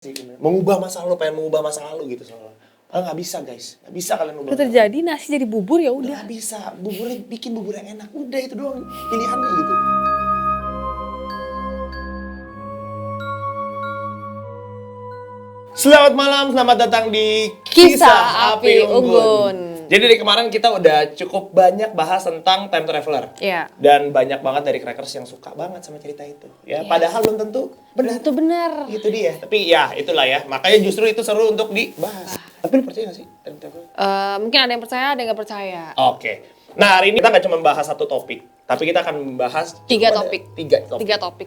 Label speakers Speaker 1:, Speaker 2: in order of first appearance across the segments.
Speaker 1: sih mengubah masa lalu, pengen mengubah masa lalu gitu soalnya. Nggak bisa guys, nggak bisa kalian ubah.
Speaker 2: Udah terjadi nasi jadi bubur ya udah.
Speaker 1: Nggak bisa, buburnya bikin bubur yang enak, udah itu doang pilihannya gitu. Selamat malam, selamat datang di
Speaker 2: Kisah Api Unggun.
Speaker 1: Jadi dari kemarin kita udah cukup banyak bahas tentang time traveler.
Speaker 2: Iya.
Speaker 1: Dan banyak banget dari crackers yang suka banget sama cerita itu. Ya, padahal belum tentu benar.
Speaker 2: Itu benar.
Speaker 1: Itu dia. Tapi ya itulah ya. Makanya justru itu seru untuk dibahas. Tapi lu percaya gak sih time traveler?
Speaker 2: Mungkin ada yang percaya, ada yang nggak percaya.
Speaker 1: Oke. Nah hari ini kita nggak cuma bahas satu topik, tapi kita akan membahas
Speaker 2: Tiga topik.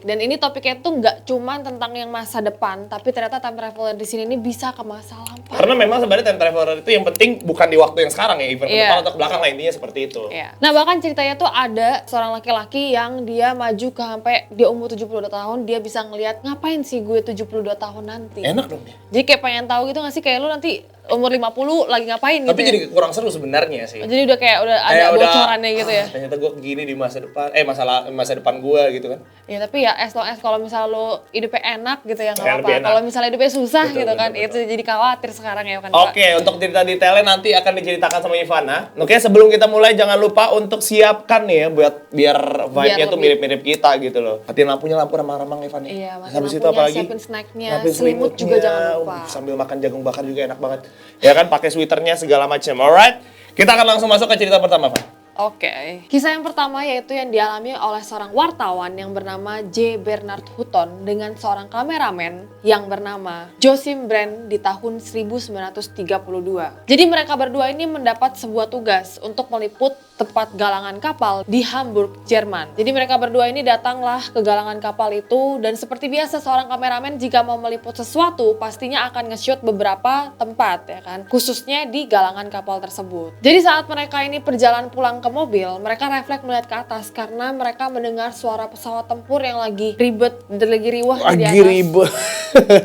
Speaker 2: Dan ini topiknya tuh nggak cuma tentang yang masa depan, tapi ternyata time traveler di sini ini bisa ke masa lampau.
Speaker 1: Karena memang sebenarnya time traveler itu yang penting bukan di waktu yang sekarang ya, even ke
Speaker 2: Iya.
Speaker 1: depan atau ke belakang lah, intinya seperti itu.
Speaker 2: Iya. Nah bahkan ceritanya tuh ada seorang laki-laki yang dia maju ke sampai dia umur 72 tahun, dia bisa ngelihat ngapain sih gue 72 tahun nanti.
Speaker 1: Enak dong ya.
Speaker 2: Jadi kayak pengen tahu gitu nggak sih, kayak lu nanti umur 50 lagi ngapain gitu.
Speaker 1: Tapi
Speaker 2: ya?
Speaker 1: jadi kurang seru sebenarnya sih.
Speaker 2: Jadi udah kayak udah ada bocorannya gitu ya.
Speaker 1: Ternyata gue gini di masa depan, masa depan gue gitu kan.
Speaker 2: Ya tapi ya as long as kalau misalnya lo hidupnya enak gitu ya nggak
Speaker 1: Ya, lebih
Speaker 2: apa-apa.
Speaker 1: enak.
Speaker 2: Kalau misalnya hidupnya susah
Speaker 1: Betul,
Speaker 2: gitu kan,
Speaker 1: betul.
Speaker 2: itu jadi khawatir sekarang ya kan. Kak?
Speaker 1: Oke, untuk cerita detailnya nanti akan diceritakan sama Ivana. Oke, sebelum kita mulai jangan lupa untuk siapkan nih ya buat biar vibe-nya tuh
Speaker 2: lebih-
Speaker 1: mirip-mirip kita gitu loh. Matiin lampunya, lampu remang-remang Ivana.
Speaker 2: Iya, matiin
Speaker 1: Habis itu
Speaker 2: lampunya,
Speaker 1: apalagi?
Speaker 2: siapin snacknya,
Speaker 1: Siapin
Speaker 2: selimut juga jangan lupa.
Speaker 1: Sambil makan jagung bakar juga enak banget. Ya kan, pakai sweaternya segala macam. Alright, kita akan langsung masuk ke cerita pertama, Van.
Speaker 2: Oke. Kisah yang pertama yaitu yang dialami oleh seorang wartawan yang bernama J. Bernard Hutton dengan seorang kameramen yang bernama Joachim Brand di tahun 1932. Jadi mereka berdua ini mendapat sebuah tugas untuk meliput tempat galangan kapal di Hamburg, Jerman. Jadi mereka berdua ini datanglah ke galangan kapal itu dan seperti biasa seorang kameramen jika mau meliput sesuatu pastinya akan nge-shoot beberapa tempat ya kan, khususnya di galangan kapal tersebut. Jadi saat mereka ini perjalanan pulang ke mobil, mereka refleks melihat ke atas karena mereka mendengar suara pesawat tempur yang lagi ribet, lagi riwah di atas.
Speaker 1: Lagi ribet.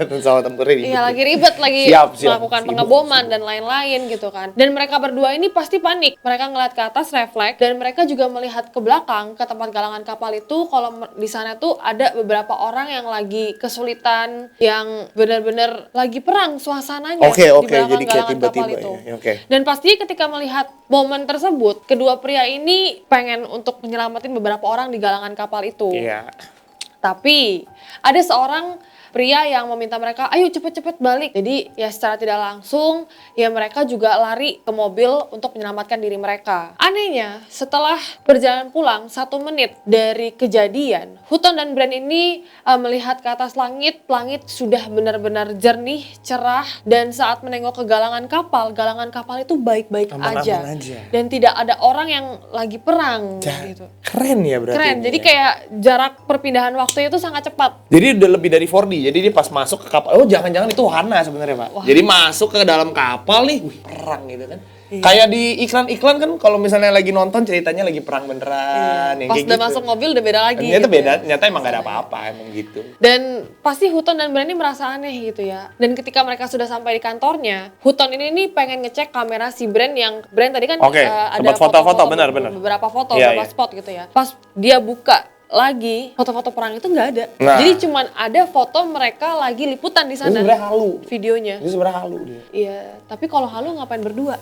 Speaker 1: Pesawat tempurnya ribet.
Speaker 2: Iya lagi ribet, lagi
Speaker 1: Siap,
Speaker 2: melakukan
Speaker 1: sibuk,
Speaker 2: pengeboman dan lain-lain gitu kan. Dan mereka berdua ini pasti panik. Mereka ngeliat ke atas refleks dan mereka juga melihat ke belakang ke tempat galangan kapal itu kalau di sana tuh ada beberapa orang yang lagi kesulitan, yang benar-benar lagi perang suasananya
Speaker 1: Oke,
Speaker 2: di
Speaker 1: oke,
Speaker 2: belakang
Speaker 1: jadi kayak
Speaker 2: galangan kapal
Speaker 1: tiba-tiba
Speaker 2: itu.
Speaker 1: ya, oke.
Speaker 2: Dan pasti ketika melihat momen tersebut, kedua pria ini pengen untuk menyelamatin beberapa orang di galangan kapal itu.
Speaker 1: Iya.
Speaker 2: Tapi ada seorang pria yang meminta mereka, ayo cepet-cepet balik. Jadi ya secara tidak langsung ya mereka juga lari ke mobil untuk menyelamatkan diri mereka. Anehnya setelah berjalan pulang 1 menit dari kejadian, Hutton dan Brand ini melihat ke atas langit sudah benar-benar jernih, cerah. Dan saat menengok ke galangan kapal itu baik-baik
Speaker 1: Aman-aman aja.
Speaker 2: Dan tidak ada orang yang lagi perang gitu.
Speaker 1: Keren ya berarti.
Speaker 2: Keren,
Speaker 1: ini
Speaker 2: jadi
Speaker 1: ya.
Speaker 2: kayak jarak perpindahan waktu itu sangat cepat.
Speaker 1: Jadi udah lebih dari 4D. Jadi dia pas masuk ke kapal, oh jangan-jangan itu wahana sebenarnya, Pak.
Speaker 2: Wah.
Speaker 1: Jadi masuk ke dalam kapal nih, wih, perang gitu kan.
Speaker 2: Iya.
Speaker 1: Kayak di iklan-iklan kan kalau misalnya lagi nonton ceritanya lagi perang beneran, yang
Speaker 2: Pas
Speaker 1: kayak
Speaker 2: udah
Speaker 1: gitu.
Speaker 2: masuk mobil udah beda lagi.
Speaker 1: Ternyata
Speaker 2: gitu
Speaker 1: beda,
Speaker 2: ya.
Speaker 1: ternyata emang gak ada apa-apa, emang gitu.
Speaker 2: Dan pasti Hutton dan Brand ini merasa aneh gitu ya. Dan ketika mereka sudah sampai di kantornya, Hutton ini pengen ngecek kamera si Brand yang Brand tadi kan
Speaker 1: Oke,
Speaker 2: ada
Speaker 1: tempat foto-foto, benar-benar.
Speaker 2: beberapa foto,
Speaker 1: Iya,
Speaker 2: beberapa
Speaker 1: iya.
Speaker 2: spot gitu ya. Pas dia buka lagi foto-foto perang itu nggak ada.
Speaker 1: Nah.
Speaker 2: Jadi cuman ada foto mereka lagi liputan di
Speaker 1: Ini
Speaker 2: sana.
Speaker 1: sebenarnya halu.
Speaker 2: Videonya.
Speaker 1: Ini sebenarnya halu dia.
Speaker 2: Iya, tapi kalau halu ngapain berdua?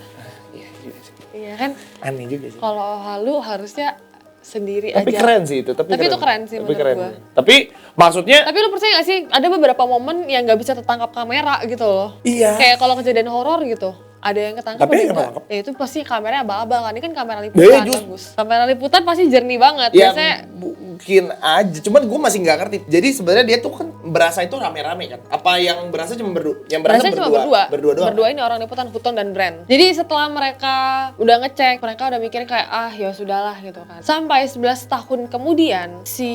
Speaker 1: Iya, juga sih.
Speaker 2: Iya kan?
Speaker 1: Aneh juga sih.
Speaker 2: Kalau halu harusnya sendiri
Speaker 1: Tapi
Speaker 2: aja.
Speaker 1: keren sih itu,
Speaker 2: Tapi itu keren sih
Speaker 1: Tapi
Speaker 2: menurut
Speaker 1: keren.
Speaker 2: gua.
Speaker 1: Tapi maksudnya
Speaker 2: Tapi lu percaya gak sih ada beberapa momen yang nggak bisa tertangkap kamera gitu loh.
Speaker 1: iya.
Speaker 2: Kayak kalau kejadian horor gitu, ada yang ketangkap
Speaker 1: Tapi
Speaker 2: ada
Speaker 1: yang
Speaker 2: juga.
Speaker 1: ketangkap.
Speaker 2: Ya itu pasti kameranya abal-abal kan, ini kan kamera liputan bagus. Kamera liputan pasti jernih banget.
Speaker 1: Ya
Speaker 2: Biasanya
Speaker 1: mungkin aja, cuman gue masih nggak ngerti. Jadi sebenarnya dia tuh kan berasa itu rame-rame kan? Apa yang berasa cuma berdua? Yang berasa
Speaker 2: Rasanya cuma berdua.
Speaker 1: Berdua doang.
Speaker 2: Berdua ini orang liputan, Hutton dan Brand. Jadi setelah mereka udah ngecek, mereka udah mikir kayak ya sudahlah gitu kan. Sampai 11 tahun kemudian si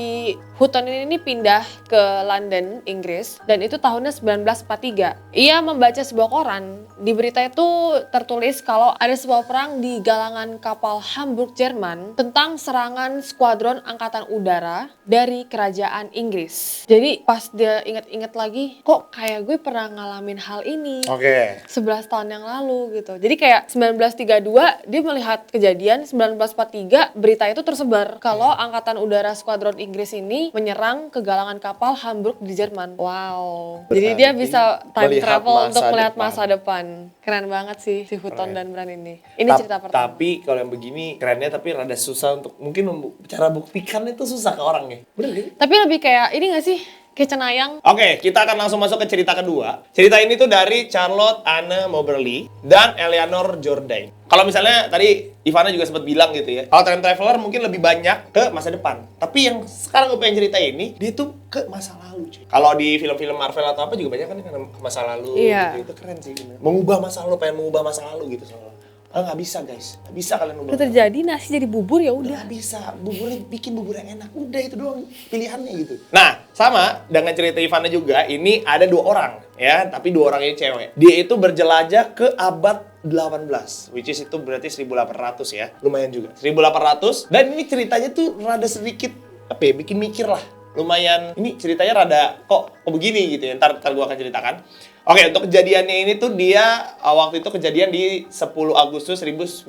Speaker 2: Hutton ini pindah ke London, Inggris, dan itu tahunnya 1943. Ia membaca sebuah koran. Di berita itu tertulis kalau ada sebuah perang di galangan kapal Hamburg, Jerman tentang serangan skuadron angkatan udara negara dari kerajaan Inggris. Jadi pas dia inget-inget lagi, kok kayak gue pernah ngalamin hal ini. 11 tahun yang lalu gitu. Jadi kayak 1932 dia melihat kejadian, 1943 berita itu tersebar kalau angkatan udara skuadron Inggris ini menyerang kegalangan kapal Hamburg di Jerman. Wow. Jadi dia bisa time travel untuk melihat masa depan. Keren banget sih si Hutton dan Bran ini. Ini cerita pertama.
Speaker 1: Tapi kalau yang begini kerennya tapi rada susah untuk mungkin cara buktikan itu susah ke orangnya. Bener gak?
Speaker 2: Tapi lebih kayak ini gak sih? Kayak cenayang.
Speaker 1: Oke, kita akan langsung masuk ke cerita kedua. Cerita ini tuh dari Charlotte Anne Moberly dan Eleanor Jourdain. Kalau misalnya tadi Ivana juga sempat bilang gitu ya, kalau time traveler mungkin lebih banyak ke masa depan. Tapi yang sekarang gue pengen cerita ini, dia tuh ke masa lalu cuy. Kalau di film-film Marvel atau apa juga banyak kan ke masa lalu.
Speaker 2: Iya.
Speaker 1: Gitu. Itu keren sih. Mengubah masa lalu, pengen mengubah masa lalu gitu soalnya. Nggak bisa guys, nggak bisa kalian ubah.
Speaker 2: Udah terjadi nasi jadi bubur ya udah.
Speaker 1: Nggak bisa, buburnya bikin bubur yang enak. Udah itu doang pilihannya gitu. Nah, sama dengan cerita Ivana juga, ini ada 2 orang ya, tapi 2 orang ini cewek. Dia itu berjelajah ke abad 18, which is itu berarti 1800 ya. Lumayan juga. 1800 dan ini ceritanya tuh rada sedikit apa ya, bikin mikir lah. Lumayan, ini ceritanya rada kok begini gitu ya. Ntar gua akan ceritakan. Oke, untuk kejadiannya ini tuh dia waktu itu kejadian di 10 Agustus 1901.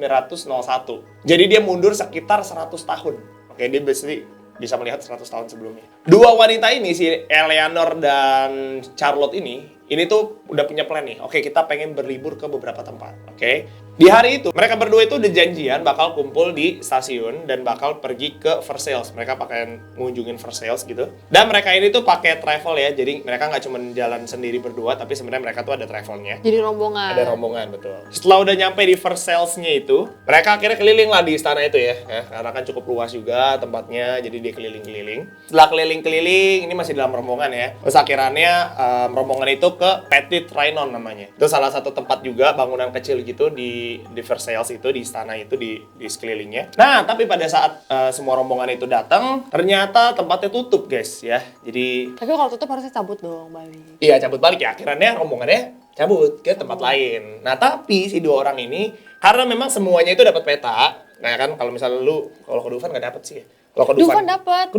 Speaker 1: Jadi dia mundur sekitar 100 tahun. Oke, dia bisa melihat 100 tahun sebelumnya. 2 wanita ini, si Eleanor dan Charlotte ini tuh udah punya plan nih. Oke, kita pengen berlibur ke beberapa tempat. Oke. Di hari itu, mereka berdua itu udah janjian bakal kumpul di stasiun dan bakal pergi ke Versailles. Mereka pakai ngunjungin Versailles gitu. Dan mereka ini tuh pakai travel ya. Jadi mereka nggak cuma jalan sendiri berdua, tapi sebenarnya mereka tuh ada travelnya.
Speaker 2: Jadi rombongan.
Speaker 1: Ada rombongan, betul. Setelah udah nyampe di Versailles-nya itu, mereka akhirnya keliling lah di istana itu ya. Karena kan cukup luas juga tempatnya, jadi dia keliling-keliling. Setelah keliling-keliling, ini masih dalam rombongan ya. Terus akhirnya rombongan itu ke Petit Trianon namanya. Itu salah satu tempat juga, bangunan kecil gitu di Versailles itu, di istana itu, di sekelilingnya. Nah, tapi pada saat semua rombongan itu datang, ternyata tempatnya tutup guys ya. Jadi
Speaker 2: Tapi kalau tutup harusnya cabut dong balik.
Speaker 1: iya, cabut balik ya. Akhirnya rombongannya cabut ke tempat lain. Nah, tapi si 2 orang ini karena memang semuanya itu dapat peta. Nah, kan kalau misalnya kalau ke Dufan nggak dapat sih ya. Kalau ke
Speaker 2: Dufan dapat.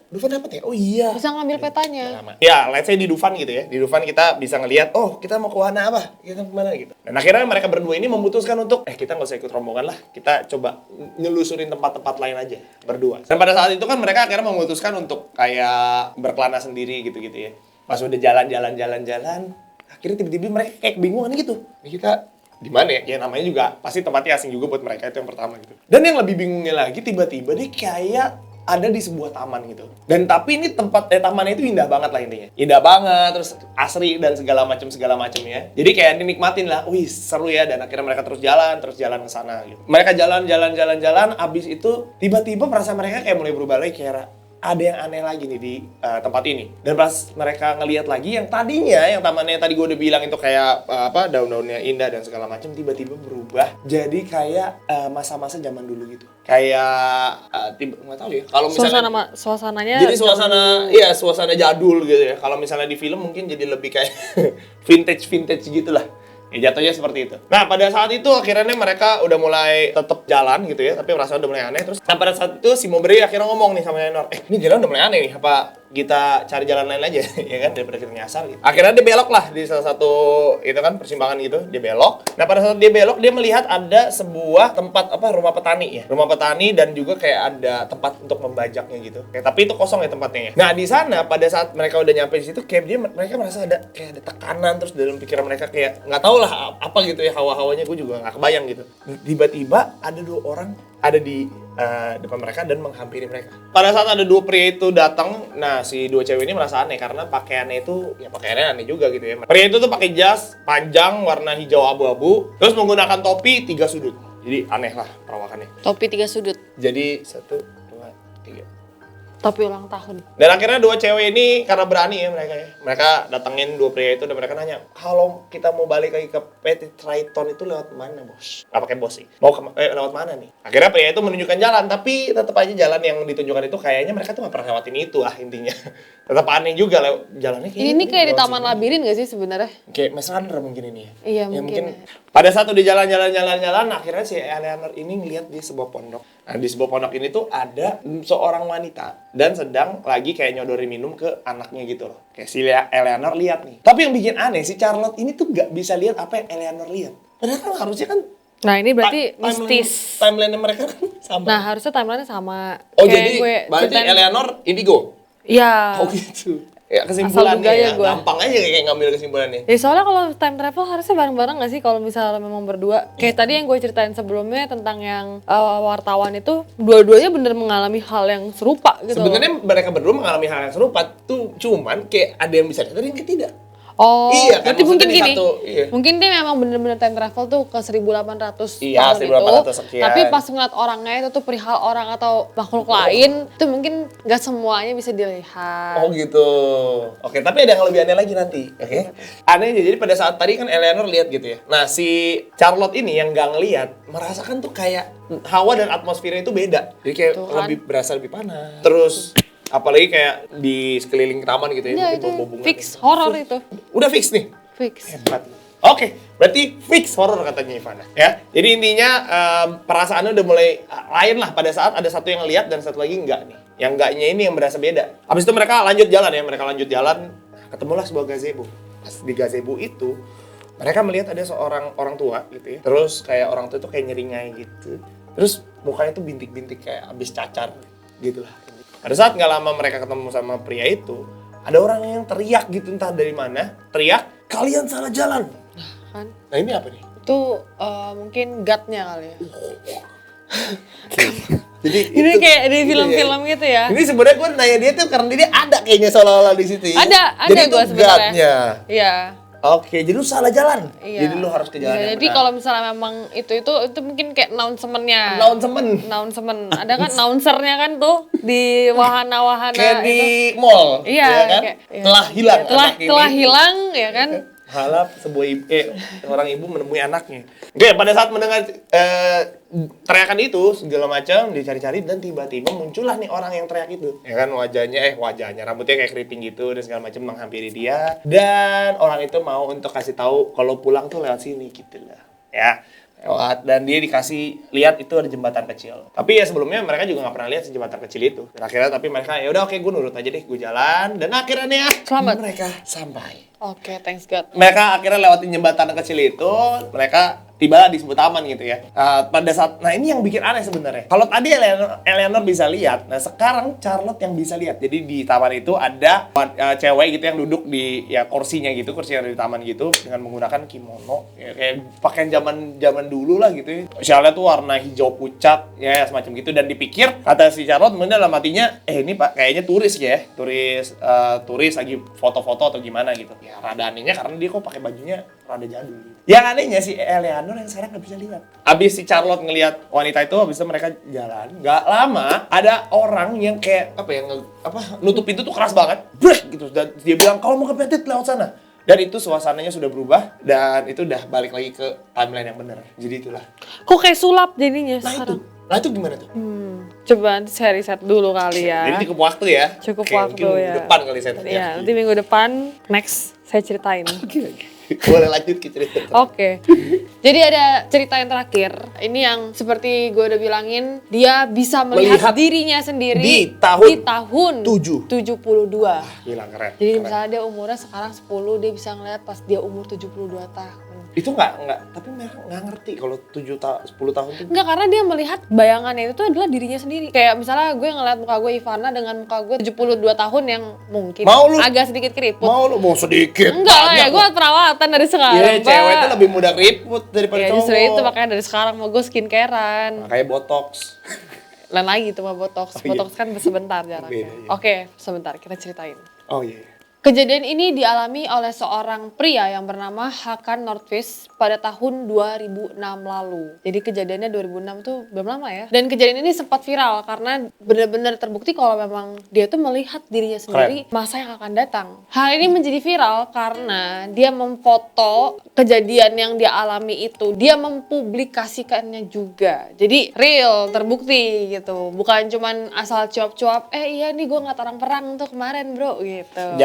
Speaker 1: Dufan dapat ya? Oh iya.
Speaker 2: Bisa ngambil petanya.
Speaker 1: Ya, let's say di Dufan gitu ya. Di Dufan kita bisa ngelihat, oh kita mau ke wahana apa? Kita kemana gitu. Dan akhirnya mereka berdua ini memutuskan untuk, kita nggak usah ikut rombongan lah. Kita coba nyelusurin tempat-tempat lain aja, berdua. Dan pada saat itu kan mereka akhirnya memutuskan untuk kayak berkelana sendiri gitu-gitu ya. Pas udah jalan-jalan, akhirnya tiba-tiba mereka kayak kebingungan gitu. Kita di mana ya? Ya namanya juga pasti tempatnya asing juga buat mereka, itu yang pertama gitu. Dan yang lebih bingungnya lagi, tiba-tiba dia kayak ada di sebuah taman gitu. Dan tapi ini tamannya itu indah banget lah intinya. Indah banget, terus asri dan segala macamnya. Jadi kayak dinikmatin lah. Wih, seru ya. Dan akhirnya mereka terus jalan ke sana gitu. Mereka jalan, abis itu tiba-tiba perasaan mereka kayak mulai berubah lagi, kayak ada yang aneh lagi nih di tempat ini. Dan pas mereka ngelihat lagi yang tadinya, yang tamannya tadi gue udah bilang itu kayak daun-daunnya indah dan segala macam, tiba-tiba berubah jadi kayak masa-masa zaman dulu gitu. Kayak nggak tahu ya. Kalau misalnya
Speaker 2: Suasananya
Speaker 1: jadi suasana jadul gitu ya. Kalau misalnya di film mungkin jadi lebih kayak vintage gitulah. Ya jatuhnya seperti itu. Nah pada saat itu akhirnya mereka udah mulai tetap jalan gitu ya, tapi perasaan udah mulai aneh terus. Nah pada saat itu si Moberly akhirnya ngomong nih sama Eleanor, ini jalan udah mulai aneh nih, apa kita cari jalan lain aja ya kan, daripada kita nyasar gitu. Akhirnya dia belok lah di salah satu itu kan persimpangan gitu, dia belok. Nah pada saat dia belok dia melihat ada sebuah tempat rumah petani ya, rumah petani dan juga kayak ada tempat untuk membajaknya gitu. Tapi itu kosong ya tempatnya ya. Nah di sana pada saat mereka udah nyampe di situ kayak mereka merasa ada tekanan, terus dalam pikiran mereka kayak nggak tahu lah apa gitu ya, hawa-hawanya gue juga nggak kebayang gitu. Tiba-tiba ada 2 orang ada di depan mereka dan menghampiri mereka. Pada saat ada 2 pria itu datang, nah si 2 cewek ini merasa aneh karena pakaiannya itu ya pakaiannya aneh juga gitu ya. Pria itu tuh pakai jas panjang warna hijau abu-abu, terus menggunakan topi 3 sudut. Jadi aneh lah perawakannya.
Speaker 2: Topi 3 sudut.
Speaker 1: Jadi 1, 2, 3.
Speaker 2: Topi ulang tahun.
Speaker 1: Dan akhirnya 2 cewek ini karena berani ya mereka ya. Mereka datengin 2 pria itu dan mereka nanya, kalau kita mau balik lagi ke Petit Triton itu lewat mana bos? Gak pakai bos sih. Mau lewat mana nih? Akhirnya pria itu menunjukkan jalan, tapi tetap aja jalan yang ditunjukkan itu kayaknya mereka tuh gak pernah lewatin itu intinya. Tetap aneh juga jalannya kayak
Speaker 2: ini kayak di taman labirin gak sih sebenarnya?
Speaker 1: Kayak Maze Runner mungkin ini ya.
Speaker 2: Iya
Speaker 1: ya,
Speaker 2: mungkin.
Speaker 1: Pada saat udah jalan, akhirnya si Eleanor ini ngeliat di sebuah pondok. Nah, di sebuah pondok ini tuh ada seorang wanita dan sedang lagi kayak nyodorin minum ke anaknya gitu loh. Kayak si Eleanor lihat nih. Tapi yang bikin aneh si Charlotte ini tuh nggak bisa lihat apa yang Eleanor lihat. Padahal kan harusnya kan
Speaker 2: Nah ini berarti mistis.
Speaker 1: timeline mereka kan sama.
Speaker 2: Nah harusnya timeline sama.
Speaker 1: Oh
Speaker 2: Kayak
Speaker 1: jadi
Speaker 2: gue
Speaker 1: berarti
Speaker 2: ceritain-
Speaker 1: Eleanor indigo.
Speaker 2: Iya.
Speaker 1: Oh gitu. Ya kesimpulannya
Speaker 2: duga ya
Speaker 1: ya,
Speaker 2: gua.
Speaker 1: gampang aja kayak ngambil kesimpulannya.
Speaker 2: Ya soalnya kalau time travel harusnya bareng-bareng gak sih kalau misalnya memang berdua. Kayak tadi yang gue ceritain sebelumnya tentang yang wartawan itu, dua-duanya bener mengalami hal yang serupa gitu.
Speaker 1: Sebenarnya mereka berdua mengalami hal yang serupa tuh, cuman kayak ada yang bisa lihat, ada yang tidak.
Speaker 2: Oh,
Speaker 1: Iya, kan
Speaker 2: berarti mungkin
Speaker 1: maksudnya di
Speaker 2: gini.
Speaker 1: satu- iya.
Speaker 2: Mungkin dia memang bener-bener time travel tuh ke 1800
Speaker 1: Iya,
Speaker 2: tahun
Speaker 1: 1800
Speaker 2: itu.
Speaker 1: sekian.
Speaker 2: Tapi pas ngeliat orangnya itu tuh perihal orang atau makhluk lain, itu mungkin gak semuanya bisa dilihat.
Speaker 1: Oh gitu. Oke, tapi ada yang lebih aneh lagi nanti. Oke. Anehnya jadi pada saat tadi kan Eleanor lihat gitu ya. Nah, si Charlotte ini yang nggak ngelihat merasakan tuh kayak hawa dan atmosfernya itu beda. Jadi kayak
Speaker 2: Tuh kan.
Speaker 1: lebih berasa lebih panas. Terus apalagi kayak di sekeliling taman gitu ya,
Speaker 2: Iya,
Speaker 1: mungkin
Speaker 2: itu
Speaker 1: bau-bau bunga
Speaker 2: fix
Speaker 1: gitu.
Speaker 2: horor itu.
Speaker 1: Udah fix nih.
Speaker 2: Fix.
Speaker 1: Hebat. Oke, berarti fix horror katanya Ivana ya. Jadi intinya perasaannya udah mulai lain lah pada saat ada satu yang lihat dan satu lagi enggak nih. Yang enggaknya ini yang berasa beda. Habis itu mereka lanjut jalan ya, ketemulah sebuah gazebo. Pas di gazebo itu mereka melihat ada seorang orang tua gitu ya. Terus kayak orang tua itu kayak nyeringai gitu. Terus mukanya tuh bintik-bintik kayak habis cacar gitu lah. Pada saat nggak lama mereka ketemu sama pria itu, ada orang yang teriak gitu entah dari mana, teriak, "Kalian salah jalan."
Speaker 2: Kan?
Speaker 1: Nah ini apa nih?
Speaker 2: Itu mungkin gut-nya kali ya.
Speaker 1: Jadi
Speaker 2: Ini
Speaker 1: itu-
Speaker 2: kayak di
Speaker 1: gitu
Speaker 2: film-film gitu ya.
Speaker 1: Ini sebenarnya gue nanya dia tuh karena dia ada kayaknya seolah-olah di situ. Ya.
Speaker 2: Ada
Speaker 1: Jadi itu
Speaker 2: gue sebenarnya.
Speaker 1: gut-nya.
Speaker 2: Iya.
Speaker 1: Oke, jadi lu salah jalan.
Speaker 2: Iya.
Speaker 1: Jadi lu harus ke jalan
Speaker 2: Iya,
Speaker 1: yang
Speaker 2: jadi
Speaker 1: benar.
Speaker 2: kalau misalnya memang itu mungkin kayak announcement-nya.
Speaker 1: Announcement.
Speaker 2: Ada kan announcer-nya kan tuh di wahana-wahana
Speaker 1: Kayak di
Speaker 2: itu.
Speaker 1: mall.
Speaker 2: Iya,
Speaker 1: ya kan?
Speaker 2: kayak- iya.
Speaker 1: Telah hilang
Speaker 2: Telah
Speaker 1: anak ini.
Speaker 2: telah hilang ya kan.
Speaker 1: Halap sebuah orang ibu menemui anaknya. Oke, pada saat mendengar teriakan itu segala macam dicari-cari dan tiba-tiba muncullah nih orang yang teriak itu. Ya kan wajahnya rambutnya kayak keriting gitu dan segala macam menghampiri dia dan orang itu mau untuk kasih tahu kalau pulang tuh lewat sini gitu lah. Ya. Lewat dan dia dikasih lihat itu ada jembatan kecil. Tapi ya sebelumnya mereka juga nggak pernah lihat si jembatan kecil itu. Dan akhirnya tapi mereka ya udah oke gue nurut aja deh gue jalan dan akhirnya
Speaker 2: Selamat.
Speaker 1: mereka sampai.
Speaker 2: Oke, thanks God.
Speaker 1: Mereka akhirnya lewatin jembatan kecil itu, mereka tiba di sebuah taman gitu ya. Pada saat, nah ini yang bikin aneh sebenarnya. Kalau tadi Eleanor bisa lihat, nah sekarang Charlotte yang bisa lihat. Jadi di taman itu ada cewek gitu yang duduk di ya kursinya gitu, kursi yang ada di taman gitu dengan menggunakan kimono, ya, kayak pakaian zaman dulu lah gitu. Ya. Shawlnya tuh warna hijau pucat, ya semacam gitu. Dan dipikir kata si Charlotte, mungkin dalam hatinya, ini pak kayaknya turis ya, turis lagi foto-foto atau gimana gitu. Ya rada anehnya karena dia kok pakai bajunya rada jadul gitu. Yang anehnya si Eleanor yang sekarang nggak bisa lihat. Abis si Charlotte ngelihat wanita itu, abis itu mereka jalan. Nggak lama ada orang yang kayak nutup pintu tuh keras banget, brek gitu. Dan dia bilang kalau mau ke Petit lewat sana. Dan itu suasananya sudah berubah dan itu udah balik lagi ke timeline yang benar. Jadi itulah.
Speaker 2: Kok kayak sulap jadinya
Speaker 1: Nah itu,
Speaker 2: sekarang?
Speaker 1: nah itu gimana tuh?
Speaker 2: Coba nanti saya riset dulu kali ya.
Speaker 1: Jadi cukup waktu ya.
Speaker 2: Cukup
Speaker 1: Kayak
Speaker 2: waktu
Speaker 1: mungkin
Speaker 2: ya.
Speaker 1: minggu depan kali saya
Speaker 2: Iya, nanti minggu depan next saya ceritain.
Speaker 1: Boleh lanjut ke cerita.
Speaker 2: Oke. Jadi ada cerita yang terakhir. Ini yang seperti gue udah bilangin, dia bisa melihat
Speaker 1: Melihat
Speaker 2: dirinya sendiri
Speaker 1: di tahun
Speaker 2: 72.
Speaker 1: Gila keren.
Speaker 2: Jadi
Speaker 1: keren.
Speaker 2: misalnya dia umurnya sekarang 10, dia bisa ngeliat pas dia umur 72 tahun.
Speaker 1: Itu nggak, tapi mereka nggak ngerti kalau 10 tahun tuh.
Speaker 2: Enggak, karena dia melihat bayangannya itu adalah dirinya sendiri. Kayak misalnya gue ngeliat muka gue Ivana dengan muka gue 72 tahun yang mungkin
Speaker 1: Mau lu?
Speaker 2: agak sedikit keriput.
Speaker 1: Mau sedikit.
Speaker 2: Enggak lah ya,
Speaker 1: banyak
Speaker 2: gue perawatan dari sekarang.
Speaker 1: Iya, cewek
Speaker 2: Pak.
Speaker 1: itu lebih mudah keriput daripada
Speaker 2: Ya
Speaker 1: cowok.
Speaker 2: justru itu makanya dari sekarang mau gue skincarean.
Speaker 1: Makanya botox.
Speaker 2: Lain lagi tuh mah botox.
Speaker 1: Oh, iya.
Speaker 2: Botox kan sebentar jaraknya.
Speaker 1: Beda, iya.
Speaker 2: Oke, sebentar kita ceritain.
Speaker 1: Oh iya.
Speaker 2: Kejadian ini dialami oleh seorang pria yang bernama Hakan Nordqvist pada tahun 2006 lalu. Jadi kejadiannya 2006 tuh belum lama ya. Dan kejadian ini sempat viral karena benar-benar terbukti kalau memang dia tuh melihat dirinya sendiri masa yang akan datang. Hal ini menjadi viral karena dia memfoto kejadian yang dia alami itu. Dia mempublikasikannya juga. Jadi real, terbukti gitu. Bukan cuman asal cuap-cuap, iya nih gue ngeliat orang perang tuh kemarin bro gitu.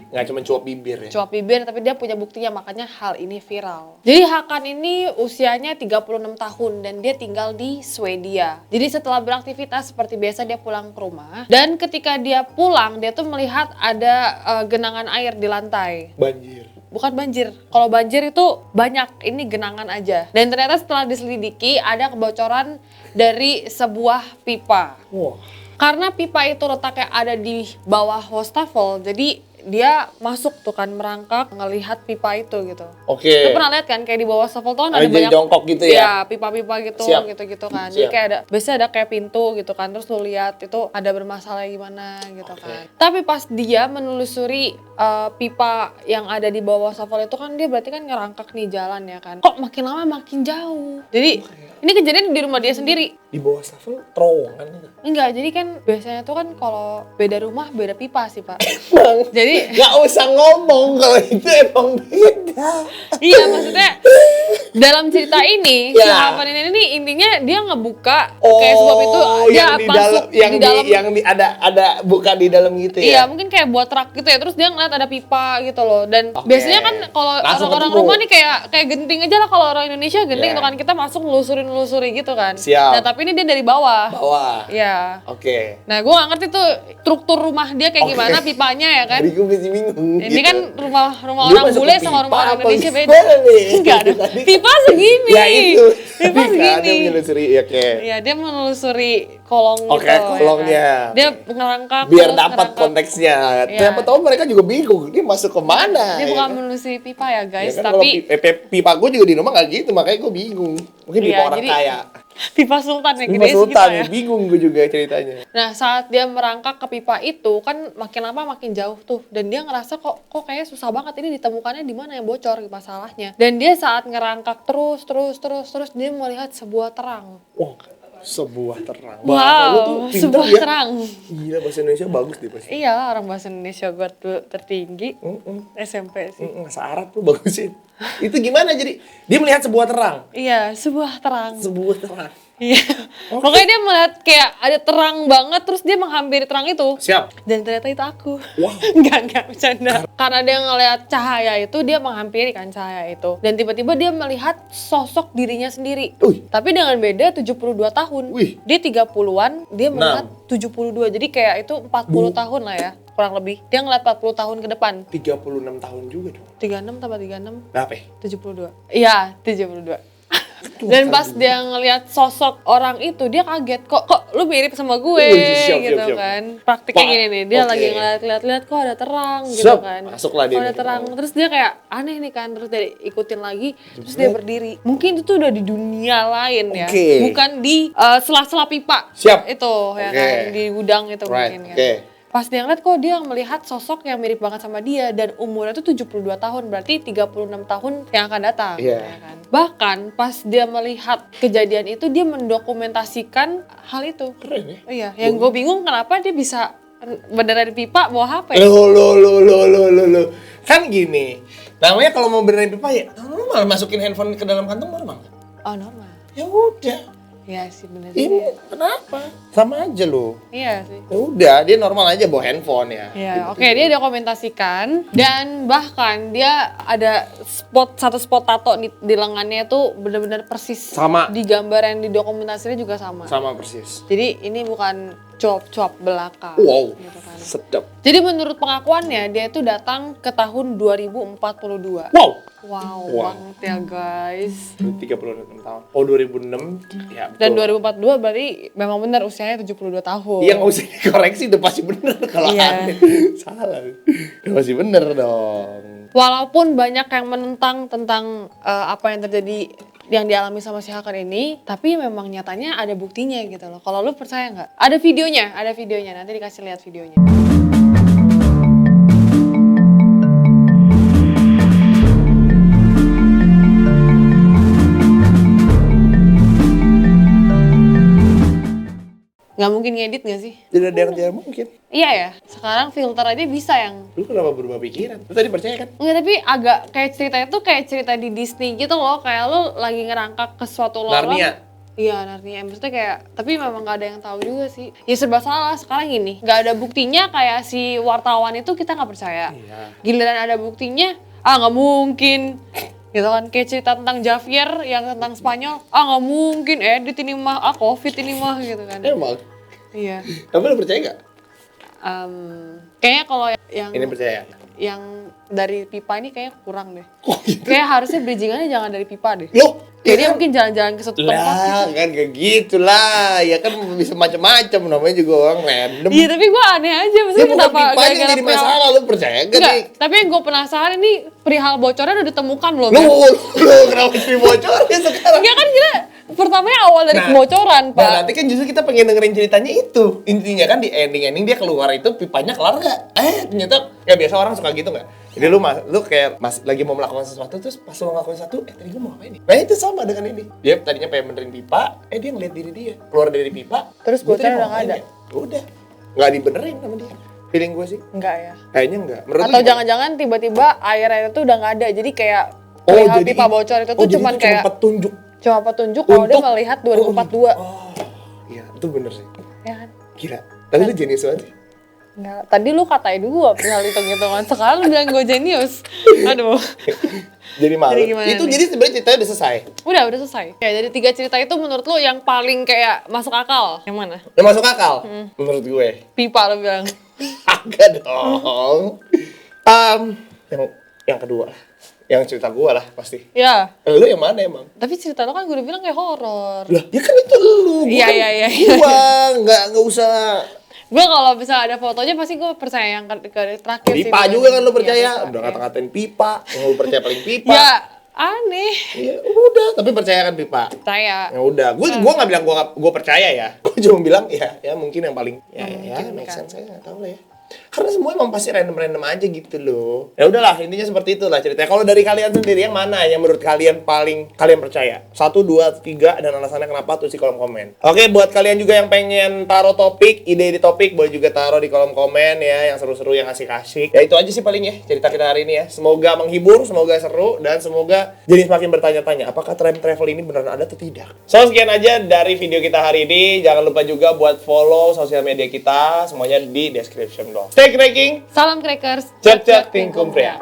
Speaker 1: nggak cuma cuap bibir ya.
Speaker 2: Cuap bibir, tapi dia punya buktinya, makanya hal ini viral. Jadi Hakan ini usianya 36 tahun dan dia tinggal di Swedia. Jadi setelah beraktivitas seperti biasa dia pulang ke rumah, dan ketika dia pulang dia tuh melihat ada genangan air di lantai.
Speaker 1: Banjir.
Speaker 2: Bukan banjir. Kalau banjir itu banyak, ini genangan aja. Dan ternyata setelah diselidiki ada kebocoran dari sebuah pipa.
Speaker 1: Wah.
Speaker 2: Karena pipa itu letaknya ada di bawah wastafel, jadi dia masuk tuh kan, merangkak ngelihat pipa itu gitu.
Speaker 1: Oke.
Speaker 2: Lu pernah lihat kan kayak di bawah wastafel tuh kan ada
Speaker 1: Jadi
Speaker 2: banyak
Speaker 1: jongkok gitu ya?
Speaker 2: Iya, pipa-pipa gitu,
Speaker 1: Siap.
Speaker 2: gitu-gitu kan.
Speaker 1: Siap.
Speaker 2: Jadi kayak biasanya ada kayak pintu gitu kan, terus lu lihat itu ada bermasalah gimana gitu
Speaker 1: Oke.
Speaker 2: kan. Tapi pas dia menelusuri pipa yang ada di bawah wastafel itu kan, dia berarti kan ngerangkak nih jalan ya kan. Kok makin lama makin jauh. Jadi ini kejadian di rumah dia sendiri.
Speaker 1: Di bawah stafel terowongan gitu.
Speaker 2: Enggak, jadi kan biasanya tuh kan kalau beda rumah beda pipa sih Pak.
Speaker 1: Bang,
Speaker 2: Jadi
Speaker 1: nggak usah ngomong kalau itu emang beda.
Speaker 2: iya, maksudnya dalam cerita ini si
Speaker 1: Ya.
Speaker 2: Hakan ini intinya dia ngebuka kayak sebuah pintu, dia
Speaker 1: yang di
Speaker 2: masuk
Speaker 1: dalam,
Speaker 2: di dalam.
Speaker 1: yang di ada buka di dalam gitu
Speaker 2: Iya,
Speaker 1: ya.
Speaker 2: mungkin kayak buat rak gitu ya. Terus dia ngeliat ada pipa gitu loh. Dan
Speaker 1: Oke.
Speaker 2: biasanya kan kalau
Speaker 1: Langsung
Speaker 2: orang-orang
Speaker 1: ketemu.
Speaker 2: rumah nih kayak genting aja lah, kalau orang Indonesia genting
Speaker 1: Iya.
Speaker 2: gitu kan. Kita masuk nelusuri gitu kan.
Speaker 1: Siap.
Speaker 2: Nah, tapi ini dia dari bawah.
Speaker 1: Bawah.
Speaker 2: Iya.
Speaker 1: Oke.
Speaker 2: Nah, gue gak ngerti tuh struktur rumah dia kayak
Speaker 1: Oke.
Speaker 2: gimana pipanya ya kan.
Speaker 1: Tadi gue masih bingung.
Speaker 2: Ini
Speaker 1: gitu.
Speaker 2: kan rumah
Speaker 1: Lu
Speaker 2: orang
Speaker 1: masuk
Speaker 2: bule
Speaker 1: ke
Speaker 2: sama rumah
Speaker 1: pipa
Speaker 2: orang
Speaker 1: apa
Speaker 2: Indonesia beda.
Speaker 1: gimana nih?
Speaker 2: Enggak ada.
Speaker 1: Tadi-
Speaker 2: Pipa segini.
Speaker 1: Ya itu.
Speaker 2: Pipa
Speaker 1: Tadi kan
Speaker 2: segini.
Speaker 1: dia menelusuri, ya, oke.
Speaker 2: Iya, dia menelusuri kolong
Speaker 1: Oke,
Speaker 2: gitu.
Speaker 1: kolongnya.
Speaker 2: Ya kan? Dia ngerangkak.
Speaker 1: Biar
Speaker 2: terus
Speaker 1: dapat
Speaker 2: ngerangkak.
Speaker 1: konteksnya.
Speaker 2: Iya.
Speaker 1: Siapa tahu mereka juga bingung. Dia masuk kemana?
Speaker 2: Dia
Speaker 1: ya
Speaker 2: bukan
Speaker 1: kan?
Speaker 2: menelusuri pipa ya guys,
Speaker 1: Ya kan,
Speaker 2: tapi
Speaker 1: kalau pipa gue juga di rumah nggak gitu, makanya gue bingung. Mungkin pipa
Speaker 2: Iya,
Speaker 1: orang
Speaker 2: jadi
Speaker 1: kaya.
Speaker 2: pipa sultan ya,
Speaker 1: Pipa
Speaker 2: gede
Speaker 1: sultan,
Speaker 2: segitu ya.
Speaker 1: bingung gue juga ceritanya.
Speaker 2: Nah, saat dia merangkak ke pipa itu kan makin lama makin jauh tuh, dan dia ngerasa kok kayaknya susah banget ini ditemukannya di mana yang bocor masalahnya. Dan dia saat ngerangkak terus dia melihat sebuah terang.
Speaker 1: Wah, sebuah terang. Bahasa lu tuh
Speaker 2: Wow,
Speaker 1: pinter
Speaker 2: sebuah
Speaker 1: ya.
Speaker 2: terang.
Speaker 1: Gila, bahasa Indonesia bagus deh pasti.
Speaker 2: Iya, orang bahasa Indonesia gue tuh tertinggi SMP sih.
Speaker 1: Bahasa Arab tuh bagusin. Itu gimana jadi? Dia melihat sebuah terang.
Speaker 2: Iya, sebuah terang.
Speaker 1: Sebuah terang.
Speaker 2: Iya. Makanya dia melihat kayak ada terang banget, terus dia menghampiri terang itu.
Speaker 1: Siap.
Speaker 2: Dan ternyata itu aku.
Speaker 1: Wow.
Speaker 2: Enggak bercanda. Karena dia ngelihat cahaya itu, dia menghampiri kan cahaya itu. Dan tiba-tiba dia melihat sosok dirinya sendiri.
Speaker 1: Wih.
Speaker 2: Tapi dengan beda 72 tahun.
Speaker 1: Wih.
Speaker 2: Dia 30-an, dia melihat 72. Jadi kayak itu 40 tahun lah ya, kurang lebih. Dia ngeliat 40 tahun ke depan.
Speaker 1: 36 tahun juga dong.
Speaker 2: 36 tambah 36,
Speaker 1: Berapa ya?
Speaker 2: 72. Iya, 72. Dan pas dia ngelihat sosok orang itu, dia kaget, kok lu mirip sama gue
Speaker 1: Siap,
Speaker 2: gitu
Speaker 1: siap.
Speaker 2: kan. Praktiknya
Speaker 1: Pak,
Speaker 2: gini nih, dia
Speaker 1: oke.
Speaker 2: lagi ngeliat kok ada terang gitu
Speaker 1: Siap,
Speaker 2: kan.
Speaker 1: masuklah dia
Speaker 2: Kok ada
Speaker 1: nih.
Speaker 2: terang, terus dia kayak aneh nih kan, terus dia ikutin lagi, terus dia berdiri. Mungkin itu udah di dunia lain ya,
Speaker 1: Oke.
Speaker 2: bukan di sela-sela pipa.
Speaker 1: Siap.
Speaker 2: Itu ya
Speaker 1: Oke.
Speaker 2: kan, di gudang itu
Speaker 1: Right,
Speaker 2: mungkin kan.
Speaker 1: oke.
Speaker 2: Pas dia ngeliat kok dia melihat sosok yang mirip banget sama dia, dan umurnya tuh 72 tahun, berarti 36 tahun yang akan datang.
Speaker 1: Iya.
Speaker 2: Ya kan? Bahkan pas dia melihat kejadian itu, dia mendokumentasikan hal itu.
Speaker 1: Keren ya.
Speaker 2: Iya, yang gue bingung kenapa dia bisa beneran di pipa bawa HP.
Speaker 1: Loh. Kan gini, namanya kalau mau benerin pipa ya normal, masukin handphone ke dalam kantong normal.
Speaker 2: Oh normal.
Speaker 1: Ya udah.
Speaker 2: Iya sih bener
Speaker 1: Ini
Speaker 2: sih.
Speaker 1: kenapa? Sama aja loh.
Speaker 2: Iya sih.
Speaker 1: Ya udah, dia normal aja bawa handphone ya.
Speaker 2: Ya, oke, dia dokumentasikan, dan bahkan dia ada satu spot tato di lengannya tuh bener-bener persis
Speaker 1: Sama.
Speaker 2: di gambar yang di dokumentasinya juga sama.
Speaker 1: Sama persis.
Speaker 2: Jadi ini bukan cuap-cuap belaka.
Speaker 1: Wow,
Speaker 2: Gitu kan.
Speaker 1: sedap.
Speaker 2: Jadi menurut pengakuannya dia itu datang ke tahun 2042.
Speaker 1: Wow.
Speaker 2: Wow,
Speaker 1: Wow.
Speaker 2: banget ya guys.
Speaker 1: 36 tahun. Oh 2006, ya betul.
Speaker 2: Dan 2042 berarti memang benar usianya 72 tahun.
Speaker 1: Iya nggak usah dikoreksi, udah pasti bener kalau
Speaker 2: Iya.
Speaker 1: aneh. Salah. Udah pasti bener dong.
Speaker 2: Walaupun banyak yang menentang tentang apa yang terjadi yang dialami sama si Hakan ini, tapi memang nyatanya ada buktinya gitu loh. Kalau lu percaya nggak? Ada videonya, nanti dikasih lihat videonya. Nggak mungkin ngedit nggak sih?
Speaker 1: Tidak ada yang tidak mungkin.
Speaker 2: Iya ya, sekarang filter aja bisa yang
Speaker 1: Lu kenapa berubah pikiran? Lu tadi percaya kan?
Speaker 2: enggak, tapi agak kayak ceritanya tuh kayak cerita di Disney gitu loh, kayak lu lagi ngerangkak ke suatu lorong.
Speaker 1: Narnia.
Speaker 2: Iya, Narnia. Maksudnya kayak, tapi memang gak ada yang tahu juga sih. Ya serba salah sekarang gini. Gak ada buktinya kayak si wartawan itu kita nggak percaya.
Speaker 1: Iya.
Speaker 2: Giliran ada buktinya, nggak mungkin. Gitu kan, kayak cerita tentang Javier yang tentang Spanyol, nggak mungkin edit ini mah, COVID ini mah gitu kan.
Speaker 1: Emang.
Speaker 2: Iya.
Speaker 1: Tapi lu percaya nggak?
Speaker 2: Kayaknya kalau yang
Speaker 1: Ini percaya.
Speaker 2: yang dari pipa ini kayaknya kurang deh.
Speaker 1: Oh, gitu.
Speaker 2: Kayak harusnya bridgingannya jangan dari pipa deh.
Speaker 1: Loh,
Speaker 2: Kayak dia
Speaker 1: ya kan?
Speaker 2: mungkin jalan-jalan ke satu tempat gitu.
Speaker 1: Lah, kan kayak gitu lah. Ya kan bisa macam-macam, namanya juga orang random.
Speaker 2: Iya, tapi gue aneh aja,
Speaker 1: Ya
Speaker 2: maksudnya
Speaker 1: bukan
Speaker 2: kenapa
Speaker 1: pipanya yang jadi masalah, lu percaya gak
Speaker 2: Enggak,
Speaker 1: nih?
Speaker 2: tapi yang gue penasaran ini perihal bocornya udah ditemukan belum
Speaker 1: Lu,
Speaker 2: ya?
Speaker 1: lu kenapa jadi bocornya sekarang?
Speaker 2: Enggak kan kita pertamanya awal dari
Speaker 1: Nah,
Speaker 2: kebocoran, Pak.
Speaker 1: Nah, nanti kan justru kita pengen dengerin ceritanya itu. Intinya kan di ending dia keluar itu pipanya kelar nggak? Ternyata ya biasa orang suka gitu nggak? Jadi lu kayak lagi mau melakukan sesuatu terus pas lu ngelakuin satu, tadi gua mau ngapain nih? Nah itu sama dengan ini. Dia tadinya pengen benerin pipa, dia ngeliat diri dia keluar dari pipa.
Speaker 2: Terus
Speaker 1: gua tadi
Speaker 2: bocornya
Speaker 1: mau
Speaker 2: udah nggak
Speaker 1: ngapain
Speaker 2: ada?
Speaker 1: ya? Udah, nggak dibenerin sama dia. Feeling gue sih,
Speaker 2: Enggak ya.
Speaker 1: kayaknya enggak. Menurut lu
Speaker 2: Atau
Speaker 1: gimana?
Speaker 2: jangan-jangan tiba-tiba airnya itu udah nggak ada. Jadi kayak
Speaker 1: Oh,
Speaker 2: perihal
Speaker 1: jadi
Speaker 2: pipa bocor itu tuh
Speaker 1: jadi
Speaker 2: cuman
Speaker 1: itu
Speaker 2: kayak
Speaker 1: petunjuk.
Speaker 2: cuma petunjuk kalau dia
Speaker 1: Untuk-
Speaker 2: melihat 2042.
Speaker 1: Oh, iya, itu bener sih.
Speaker 2: Ya kan?
Speaker 1: Gila. Tapi lu jenius banget sih.
Speaker 2: Enggak. Tadi lu katain gua perihal hitung-hitungan. Sekarang lu bilang gue jenius. Aduh.
Speaker 1: Jadi malu.
Speaker 2: Jadi gimana
Speaker 1: Itu
Speaker 2: nih?
Speaker 1: jadi sebenarnya ceritanya udah selesai.
Speaker 2: Udah selesai. Kayak dari 3 cerita itu menurut lu yang paling kayak masuk akal? Yang mana?
Speaker 1: Yang masuk akal menurut gue.
Speaker 2: Pipa lu bilang.
Speaker 1: Agak dong. Yang kedua. Yang cerita gue lah pasti.
Speaker 2: Ya.
Speaker 1: Lu yang mana emang?
Speaker 2: Tapi cerita lu kan gue udah bilang kayak horor.
Speaker 1: Lah, ya kan itu lu. Gua
Speaker 2: Iya,
Speaker 1: kan
Speaker 2: iya.
Speaker 1: Gua nggak usah.
Speaker 2: Gue kalau bisa ada fotonya pasti gue percaya yang ke terakhir sih.
Speaker 1: Pipa juga kan lu
Speaker 2: Iya,
Speaker 1: percaya.
Speaker 2: pipa,
Speaker 1: Udah
Speaker 2: iya.
Speaker 1: ngata-ngatain pipa. Yang lu percaya paling pipa.
Speaker 2: Ya, aneh.
Speaker 1: Iya, udah. Tapi percaya kan pipa.
Speaker 2: Percaya.
Speaker 1: Ya udah, gua nggak bilang gua percaya ya. Gua cuma bilang ya mungkin yang paling ya make sense, saya nggak tahu lah ya. Karena semua emang pasti random aja gitu loh. Ya udahlah, intinya seperti itulah ceritanya. Kalau dari kalian sendiri yang mana yang menurut kalian paling kalian percaya? 1, 2, 3 dan alasannya kenapa tuh di kolom komen. Oke, buat kalian juga yang pengen taruh topik, ide topik boleh juga taruh di kolom komen ya, yang seru-seru, yang asik-asik. Ya itu aja sih paling ya cerita kita hari ini ya. Semoga menghibur, semoga seru dan semoga jadi semakin bertanya-tanya apakah time travel ini beneran ada atau tidak. So sekian aja dari video kita hari ini. Jangan lupa juga buat follow sosial media kita, semuanya di description box. Stay cracking,
Speaker 2: Salam crackers.
Speaker 1: chat tingkum pria.